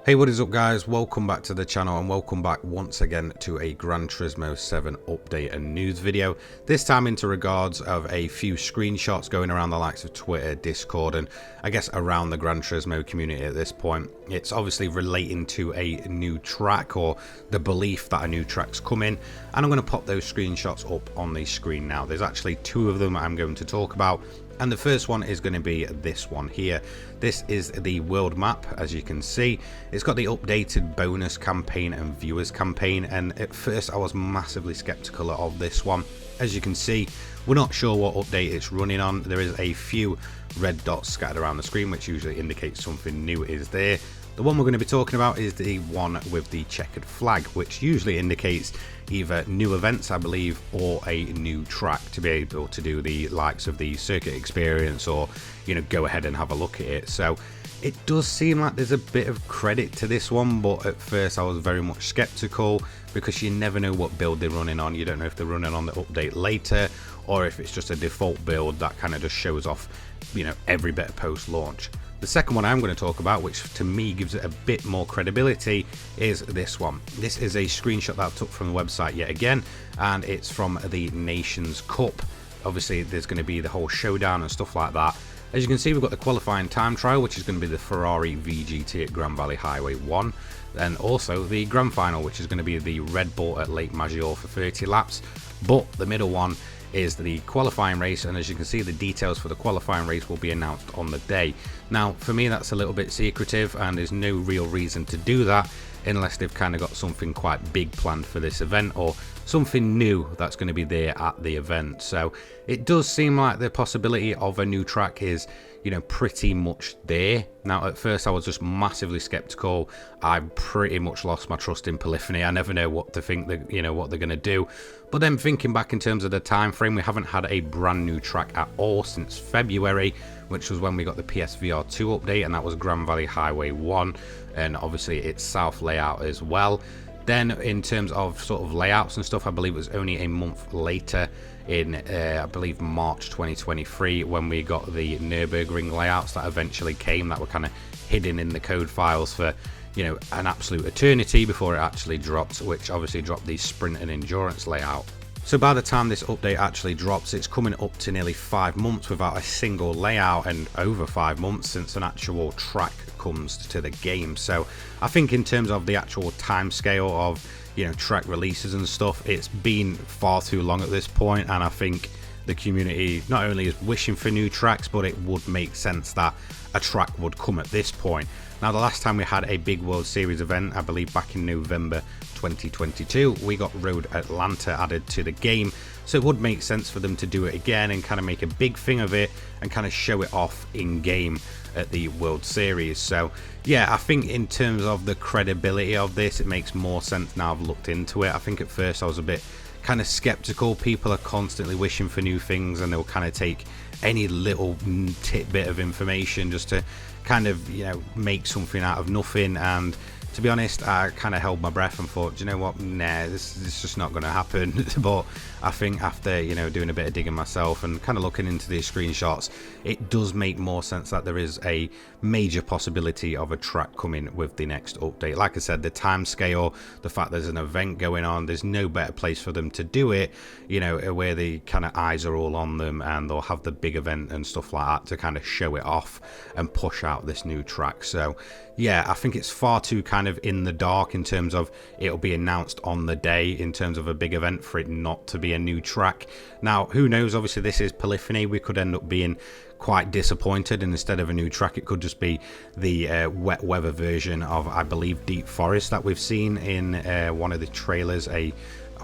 Hey, what is up guys? Welcome back to the channel and welcome back once again to a Gran Turismo 7 update and news video. This time into regards of a few screenshots going around the likes of Twitter, Discord and I guess around the Gran Turismo community at this point. It's obviously relating to a new track or the belief that a new track's coming, and I'm going to pop those screenshots up on the screen now. There's actually two of them I'm going to talk about. And the first one is going to be this one here. This is the world map, as you can see. It's got the updated bonus campaign and viewers campaign, and at first I was massively skeptical of this one. As you can see, we're not sure what update it's running on. There is a few red dots scattered around the screen, which usually indicates something new is there. The one we're going to be talking about is the one with the checkered flag, which usually indicates either new events, I believe, or a new track to be able to do the likes of the circuit experience or, you know, go ahead and have a look at it. So it does seem like there's a bit of credit to this one, but at first I was very much skeptical because you never know what build they're running on. You don't know if they're running on the update later or if it's just a default build that kind of just shows off, you know, every bit post launch. The second one I'm going to talk about, which to me gives it a bit more credibility, is this one. This is a screenshot that I took from the website yet again, and it's from the Nations Cup. Obviously, there's going to be the whole showdown and stuff like that. As you can see, we've got the qualifying time trial, which is going to be the Ferrari VGT at Grand Valley Highway 1. And also the grand final, which is going to be the Red Bull at Lake Maggiore for 30 laps. But the middle one is the qualifying race, and as you can see, the details for the qualifying race will be announced on the day. Now for me that's a little bit secretive, and there's no real reason to do that unless they've kind of got something quite big planned for this event or something new that's going to be there at the event. So it does seem like the possibility of a new track is, you know, pretty much there. Now at first I was just massively skeptical. I pretty much lost my trust in Polyphony. I never know what to think that, you know, what they're going to do. But then thinking back in terms of the time frame, we haven't had a brand new track at all since February, which was when we got the PSVR 2 update, and that was Grand Valley Highway 1, and obviously its south layout as well. Then in terms of sort of layouts and stuff, I believe it was only a month later in I believe March 2023 when we got the Nürburgring layouts that eventually came, that were kind of hidden in the code files for, you know, an absolute eternity before it actually dropped, which obviously dropped the sprint and endurance layout. So by the time this update actually drops, it's coming up to nearly 5 months without a single layout, and over 5 months since an actual track comes to the game. So I think in terms of the actual time scale of, you know, track releases and stuff, it's been far too long at this point, and I think the community not only is wishing for new tracks, but it would make sense that a track would come at this point. Now the last time we had a big World Series event, I believe back in November 2022, we got Road Atlanta added to the game, so it would make sense for them to do it again and kind of make a big thing of it and kind of show it off in game at the World Series. So yeah, I think in terms of the credibility of this, it makes more sense now I've looked into it. I think at first I was a bit kind of skeptical. People are constantly wishing for new things, and they'll kind of take any little tidbit of information just to kind of, you know, make something out of nothing. And to be honest, I kind of held my breath and thought, do you know what, nah, this is just not going to happen. But I think after, you know, doing a bit of digging myself and kind of looking into these screenshots, it does make more sense that there is a major possibility of a track coming with the next update. Like I said, the time scale, the fact there's an event going on, there's no better place for them to do it, you know, where the kind of eyes are all on them and they'll have the big event and stuff like that to kind of show it off and push out this new track. So yeah, I think it's far too kind of in the dark in terms of it'll be announced on the day in terms of a big event for it not to be a new track. Now who knows, obviously this is Polyphony, we could end up being quite disappointed, and instead of a new track it could just be the wet weather version of, I believe, Deep Forest that we've seen in one of the trailers. I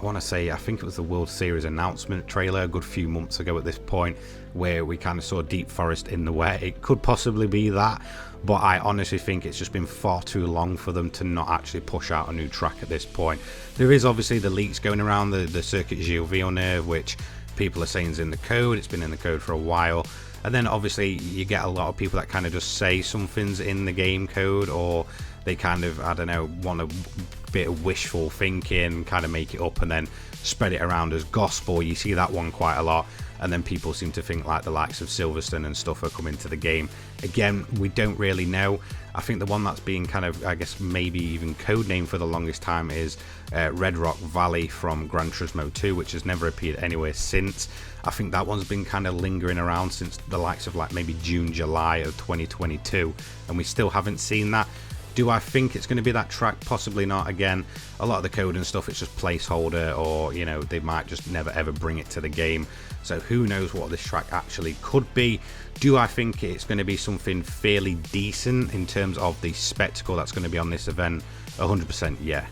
want to say, I think it was the World Series announcement trailer a good few months ago at this point, where we kind of saw Deep Forest in the wet. It could possibly be that, but I honestly think it's just been far too long for them to not actually push out a new track at this point. There is obviously the leaks going around, the Circuit Gilles Villeneuve, which people are saying is in the code. It's been in the code for a while. And then obviously you get a lot of people that kind of just say something's in the game code, or they kind of, I don't know, want to bit of wishful thinking, kind of make it up and then spread it around as gospel. You see that one quite a lot, and then people seem to think like the likes of Silverstone and stuff are coming to the game. Again, we don't really know. I think the one that's being kind of, I guess, maybe even codenamed for the longest time is Red Rock Valley from Gran Turismo 2, which has never appeared anywhere since. I think that one's been kind of lingering around since the likes of like maybe June, July of 2022, and we still haven't seen that. Do I think it's going to be that track? Possibly not. Again, a lot of the code and stuff, it's just placeholder, or, you know, they might just never ever bring it to the game. So who knows what this track actually could be. Do I think it's going to be something fairly decent in terms of the spectacle that's going to be on this event? 100% yeah.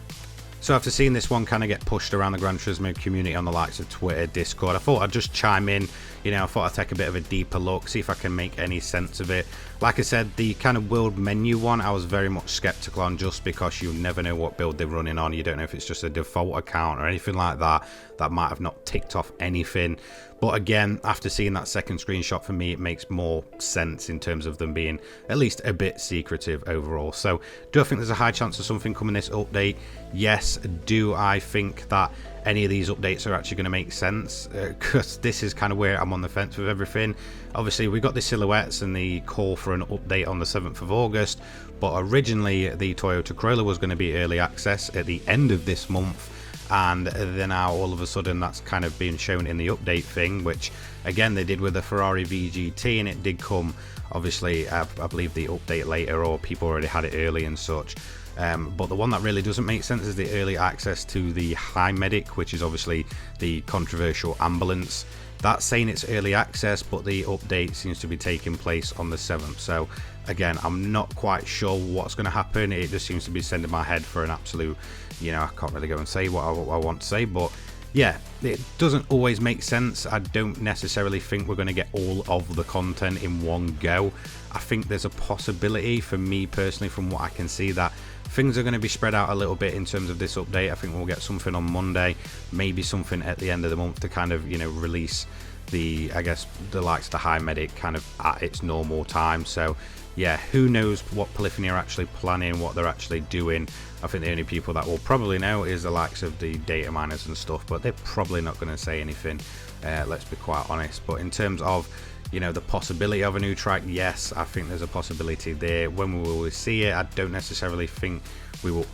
So after seeing this one kind of get pushed around the Gran Turismo community on the likes of Twitter, Discord, I thought I'd just chime in. You know, I thought I'd take a bit of a deeper look, see if I can make any sense of it. Like I said, the kind of world menu one, I was very much skeptical on, just because you never know what build they're running on. You don't know if it's just a default account or anything like that. That might have not ticked off anything. But again, after seeing that second screenshot, for me, it makes more sense in terms of them being at least a bit secretive overall. So do I think there's a high chance of something coming this update? Yes. Do I think that any of these updates are actually going to make sense? Because this is kind of where I'm on the fence with everything. Obviously, we got the silhouettes and the call for an update on the 7th of August, but originally the Toyota Corolla was going to be early access at the end of this month. And then now all of a sudden that's kind of being shown in the update thing, which again they did with the Ferrari VGT, and it did come, obviously, I believe the update later, or people already had it early and such. But the one that really doesn't make sense is the early access to the High Medic, which is obviously the controversial ambulance. That's saying it's early access, but the update seems to be taking place on the 7th. So again, I'm not quite sure what's going to happen. It just seems to be sending my head for an absolute, you know, I can't really go and say what I want to say, but yeah, it doesn't always make sense. I don't necessarily think we're going to get all of the content in one go. I think there's a possibility, for me personally, from what I can see, that things are going to be spread out a little bit in terms of this update. I think we'll get something on Monday, maybe something at the end of the month to kind of, you know, release the, I guess, the likes of the High Medic kind of at its normal time. So yeah, who knows what Polyphony are actually planning, what they're actually doing. I think the only people that will probably know is the likes of the data miners and stuff, but they're probably not going to say anything, let's be quite honest. But in terms of, you know, the possibility of a new track, yes, I think there's a possibility there. When we will see it, I don't necessarily think we were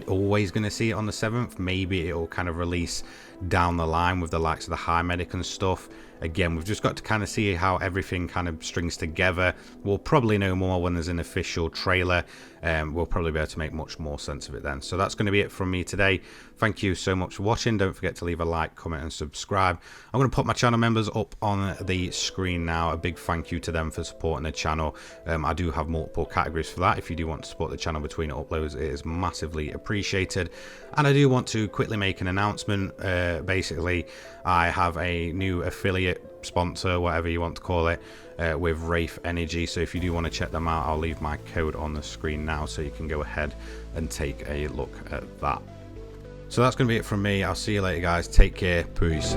always going to see it on the 7th. Maybe it'll kind of release down the line with the likes of the High Medic and stuff. Again, we've just got to kind of see how everything kind of strings together. We'll probably know more when there's an official trailer. We'll probably be able to make much more sense of it then. So that's going to be it from me today. Thank you so much for watching. Don't forget to leave a like, comment and subscribe. I'm going to put my channel members up on the screen now. A big thank you to them for supporting the channel. I do have multiple categories for that. If you do want to support the channel between uploads, it is massively appreciated. And I do want to quickly make an announcement. Basically, I have a new affiliate sponsor, whatever you want to call it, with Wraith Energy. So if you do want to check them out, I'll leave my code on the screen now, so you can go ahead and take a look at that. So that's going to be it from me. I'll see you later, guys. Take care. Peace.